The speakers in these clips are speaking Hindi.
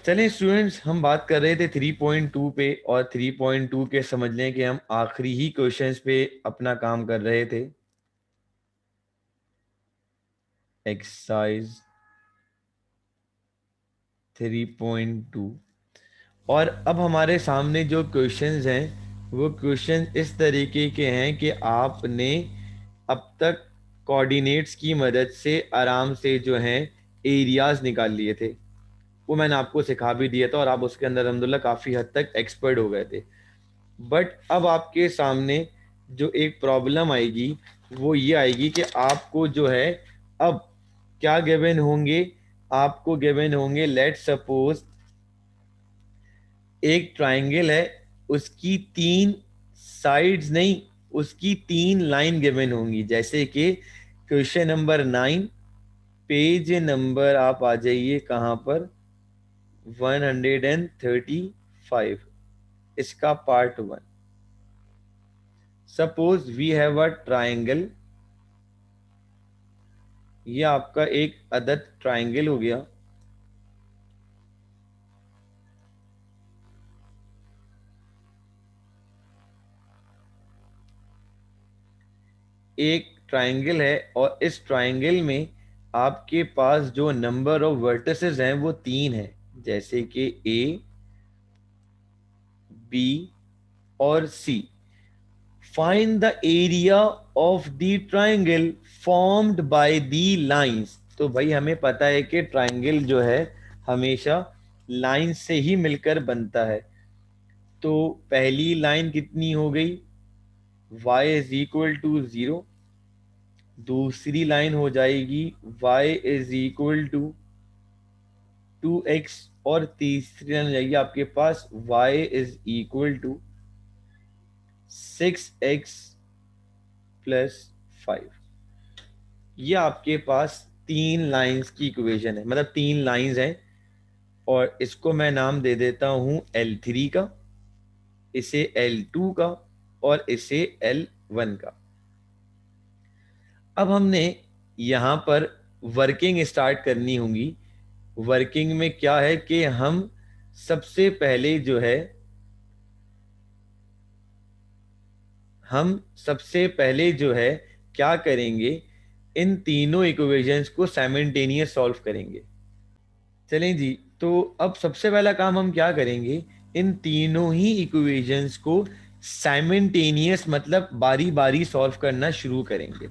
चलें स्टूडेंट्स, हम बात कर रहे थे 3.2 पे और 3.2 के समझ लें कि हम आखिरी ही क्वेश्चंस पे अपना काम कर रहे थे। एक्सरसाइज 3.2 और अब हमारे सामने जो क्वेश्चंस हैं वो क्वेश्चन इस तरीके के हैं कि आपने अब तक कोऑर्डिनेट्स की मदद से आराम से जो हैं एरियाज निकाल लिए थे। वो मैंने आपको सिखा भी दिया था और आप उसके अंदर अल्हम्दुलिल्लाह काफ़ी हद तक एक्सपर्ट हो गए थे। बट अब आपके सामने जो एक प्रॉब्लम आएगी वो ये आएगी कि आपको जो है अब क्या गिवन होंगे। आपको गिवन होंगे, लेट सपोज एक ट्राइंगल है, उसकी तीन साइड्स नहीं, उसकी तीन लाइन गिवन होंगी। जैसे कि क्वेश्चन नंबर 9, पेज नंबर आप आ जाइए कहाँ पर, 135, इसका part 1। Suppose we have a triangle, ये आपका एक अदद ट्राइंगल हो गया। एक ट्राइंगल है और इस ट्राइंगल में आपके पास जो नंबर ऑफ वर्टिसेस हैं वो 3 है। जैसे कि ए, बी और C. Find the area of the triangle formed by the lines. तो भाई हमें पता है कि ट्राइंगल जो है हमेशा लाइन से ही मिलकर बनता है। तो पहली लाइन कितनी हो गई, y इज इक्वल टू 0। दूसरी लाइन हो जाएगी y is equal to 2x और तीसरी लाइन हो जाएगी आपके पास y is equal to 6x plus 5। ये आपके पास तीन लाइंस की इक्वेशन है, मतलब तीन लाइंस हैं और इसको मैं नाम दे देता हूं L3 का, इसे L2 का और इसे L1 का। अब हमने यहां पर वर्किंग स्टार्ट करनी होगी। वर्किंग में क्या है कि हम सबसे पहले जो है क्या करेंगे, इन तीनों इक्वेशंस को साइमल्टेनियस सॉल्व करेंगे। चलें जी, तो अब सबसे पहला काम हम क्या करेंगे, इन तीनों ही इक्वेशंस को साइमल्टेनियस मतलब बारी बारी सॉल्व करना शुरू करेंगे।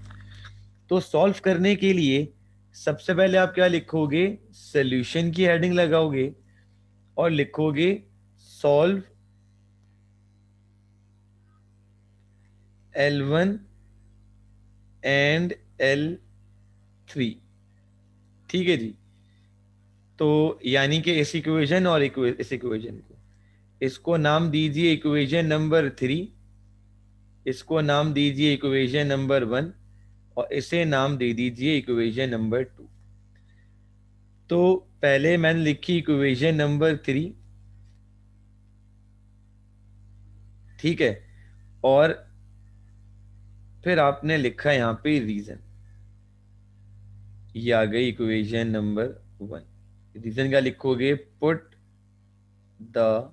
तो सॉल्व करने के लिए सबसे पहले आप क्या लिखोगे, सॉल्यूशन की हेडिंग लगाओगे और लिखोगे सॉल्व L1 एंड L3। ठीक है जी। तो यानी कि इस इक्वेशन और इस इक्वेशन को, इसको नाम दीजिए इक्वेशन नंबर 3, इसको नाम दीजिए इक्वेशन नंबर 1 और इसे नाम दे दीजिए इक्वेशन नंबर 2। तो पहले मैंने लिखी इक्वेशन नंबर 3, ठीक है, और फिर आपने लिखा यहाँ पे रीजन। ये आ गई इक्वेशन नंबर 1। रीजन क्या लिखोगे, put the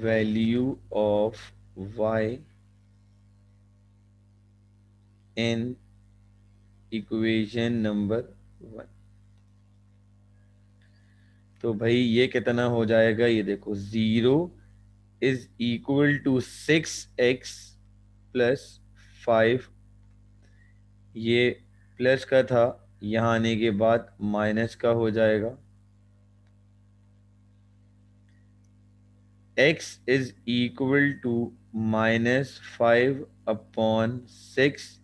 value of y in equation number 1। तो भाई ये कितना हो जाएगा, ये देखो 0 is equal to 6x plus 5। ये प्लस का था, यहाँ आने के बाद माइनस का हो जाएगा। x इज इक्वल टू -5/6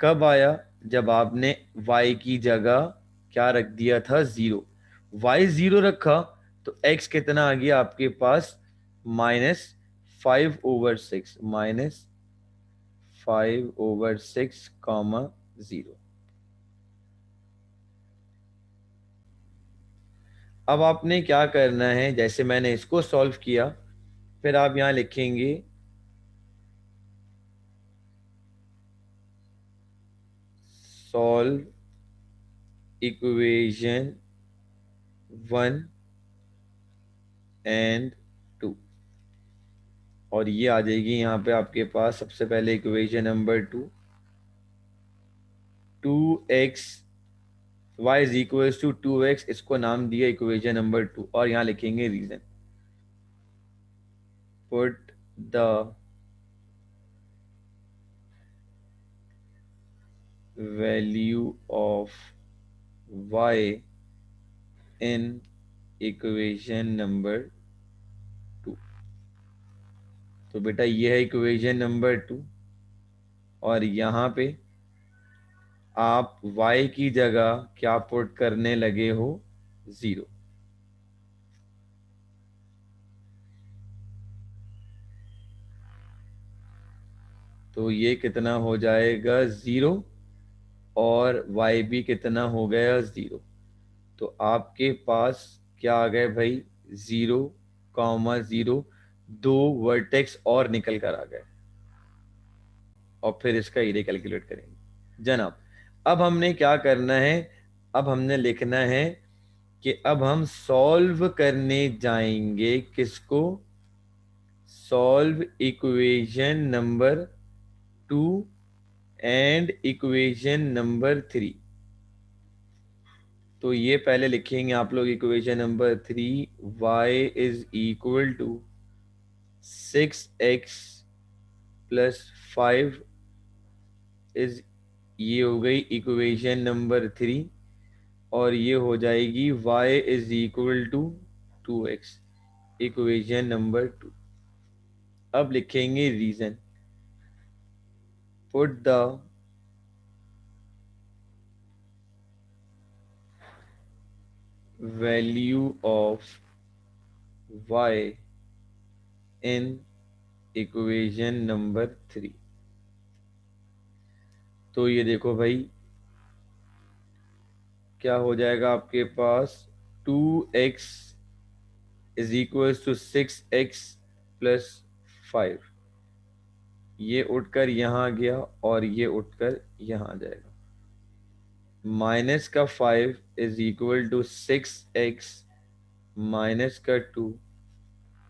कब आया, जब आपने y की जगह क्या रख दिया था, 0। y 0 रखा तो x कितना आ गया आपके पास, -5/6, -5/6, 0। अब आपने क्या करना है, जैसे मैंने इसको सॉल्व किया, फिर आप यहां लिखेंगे सॉल्व इक्वेशन 1 एंड 2, और ये आ जाएगी यहाँ पे आपके पास सबसे पहले equation number 2, 2x y is equals to 2x, इसको नाम दिया इक्वेशन नंबर 2, और यहाँ लिखेंगे reason. Put the value of y in equation number 2। तो बेटा ये है इक्वेशन नंबर 2, और यहाँ पे आप y की जगह क्या पुट करने लगे हो, 0। तो ये कितना हो जाएगा, 0, और y भी कितना हो गया, 0। तो आपके पास क्या आ गए भाई, 0, 0, 2 वर्टेक्स और निकल कर आ गए, और फिर इसका एरिया कैलकुलेट करेंगे जनाब। अब हमने क्या करना है, अब हमने लिखना है कि अब हम सॉल्व करने जाएंगे किसको, solve equation number 2 and equation number 3। तो ये पहले लिखेंगे आप लोग equation number 3, y is equal to 6x plus 5 is, ये हो गई इक्वेशन नंबर 3, और ये हो जाएगी y is equal to 2x, equation number 2। अब लिखेंगे reason. Put the value of y in equation number 3। तो ये देखो भाई क्या हो जाएगा आपके पास, 2x is equal to 6x plus 5, ये उठकर यहाँ आ गया और ये उठकर यहाँ आ जाएगा। माइनस का 5 is equal to 6x minus का 2,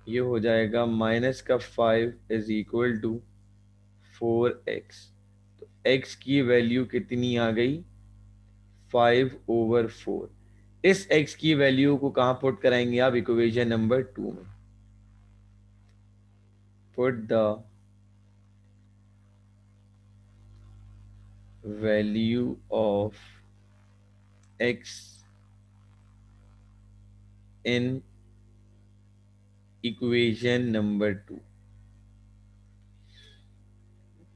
ये हो जाएगा माइनस का 5 इज इक्वल टू 4x। तो x की वैल्यू कितनी आ गई, 5/4। इस x की वैल्यू को कहां पुट कराएंगे आप, इक्वेशन नंबर 2 में। Put the value of x in equation number 2।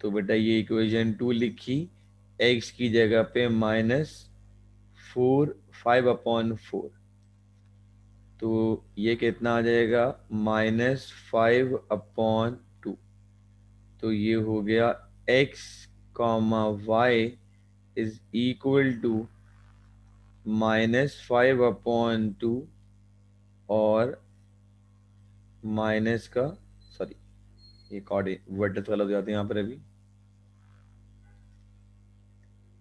तो बेटा ये इक्वेशन 2 लिखी, x की जगह पे -4, 5/4, तो ये कितना आ जाएगा, -5/2। तो ये हो गया x comma y is equal to -5/2 और माइनस का, सॉरी ये वर्टेक्स गलत हो जाते हैं यहाँ पर अभी,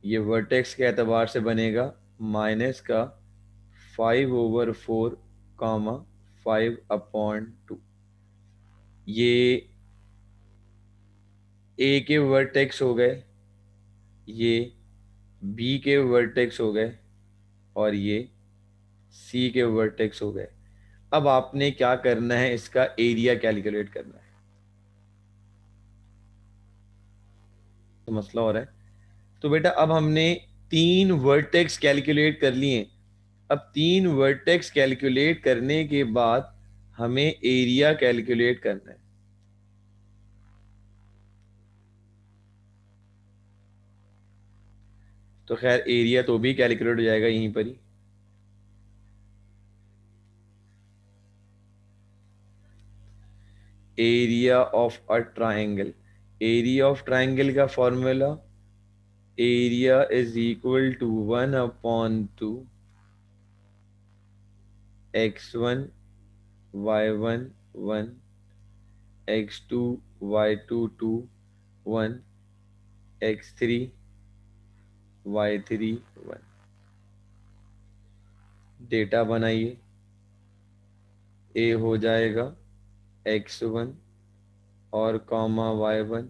ये वर्टेक्स के एतबार से बनेगा माइनस का 5/4 कॉमा 5/2। ये ए के वर्टेक्स हो गए, ये बी के वर्टेक्स हो गए, और ये सी के वर्टेक्स हो गए। अब आपने क्या करना है, इसका एरिया कैलकुलेट करना है। तो मसला हो रहा है। तो बेटा अब हमने 3 वर्टेक्स कैलकुलेट कर लिए। अब 3 वर्टेक्स कैलकुलेट करने के बाद हमें एरिया कैलकुलेट करना है। तो खैर एरिया तो भी कैलकुलेट हो जाएगा यहीं पर ही। Area of a triangle, area of triangle का formula, area is equal to 1/2 x1 y1 1 x2 y2 2 1 x3 y3 1। Data बनाइए। ए हो जाएगा x1 और कॉमा y1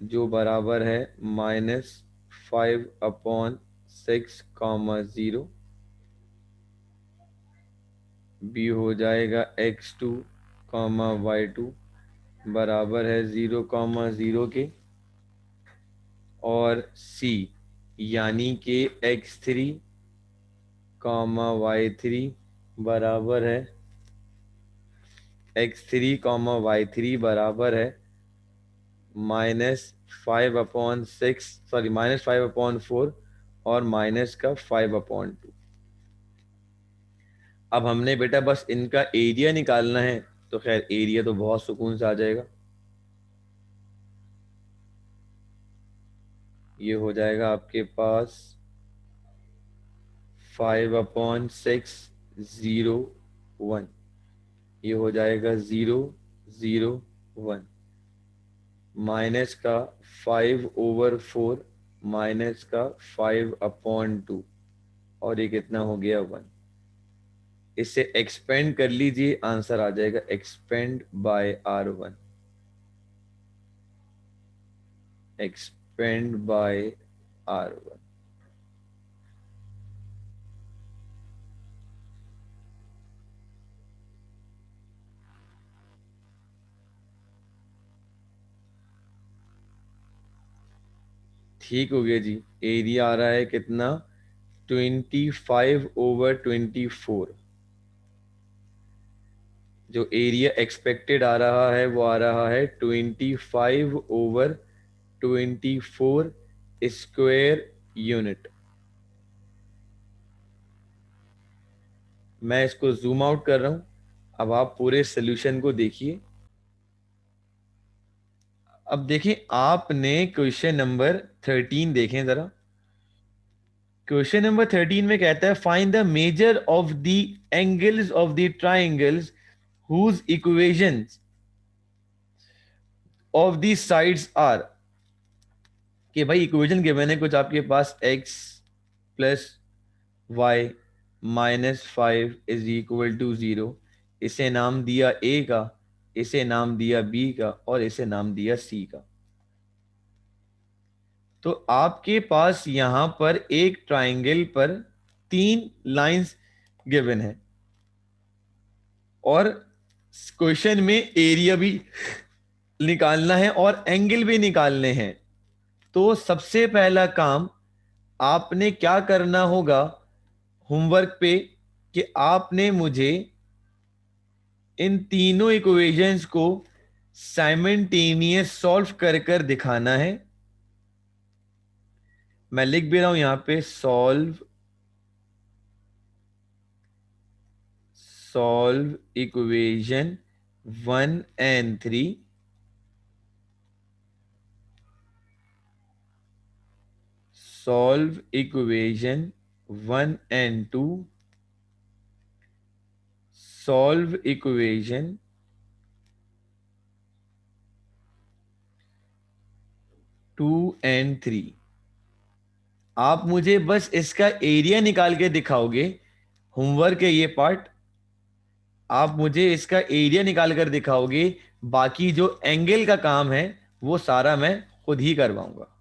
जो बराबर है -5/6, 0। बी हो जाएगा x2 कॉमा y2 बराबर है 0,0 के, और सी यानी कि x3 कॉमा y3 बराबर है -5/6, सॉरी -5/4 और माइनस का 5/2। अब हमने बेटा बस इनका एरिया निकालना है, तो खैर एरिया तो बहुत सुकून से आ जाएगा। ये हो जाएगा आपके पास 5/6, 0, 1। ये हो जाएगा 0, 0, 1 माइनस का 5/4 माइनस का 5/2, और ये कितना हो गया 1। इसे एक्सपेंड कर लीजिए, आंसर आ जाएगा expand bye R1। Expand bye R1। ठीक हो गया जी। एरिया आ रहा है कितना, 25/24। जो एरिया एक्सपेक्टेड आ रहा है वो आ रहा है 25/24 स्क्वायर यूनिट। मैं इसको जूम आउट कर रहा हूं। अब आप पूरे सोल्यूशन को देखिए। अब देखिए, आपने क्वेश्चन नंबर 13 देखें जरा। क्वेश्चन नंबर 13 में कहता है find the measure of the angles of the triangles whose equations of the sides are. कि भाई इक्वेशन गिवन है कुछ आपके पास, x प्लस वाई -5 = 0। इसे नाम दिया a का, इसे नाम दिया b का, और इसे नाम दिया c का। तो आपके पास यहां पर एक ट्राइंगल पर 3 लाइंस गिवन है, और क्वेश्चन में एरिया भी निकालना है और एंगल भी निकालने हैं। तो सबसे पहला काम आपने क्या करना होगा होमवर्क पे, कि आपने मुझे इन तीनों इक्वेशंस को साइमल्टेनियस सॉल्व कर कर दिखाना है। मैं लिख भी रहा हूं यहां पे, solve equation 1 and 3। Solve equation 1 and 2। Solve equation 2 and 3। आप मुझे बस इसका एरिया निकाल के दिखाओगे। होमवर्क है ये पार्ट। आप मुझे इसका एरिया निकाल कर दिखाओगे, बाकी जो एंगल का काम है वो सारा मैं खुद ही करवाऊंगा।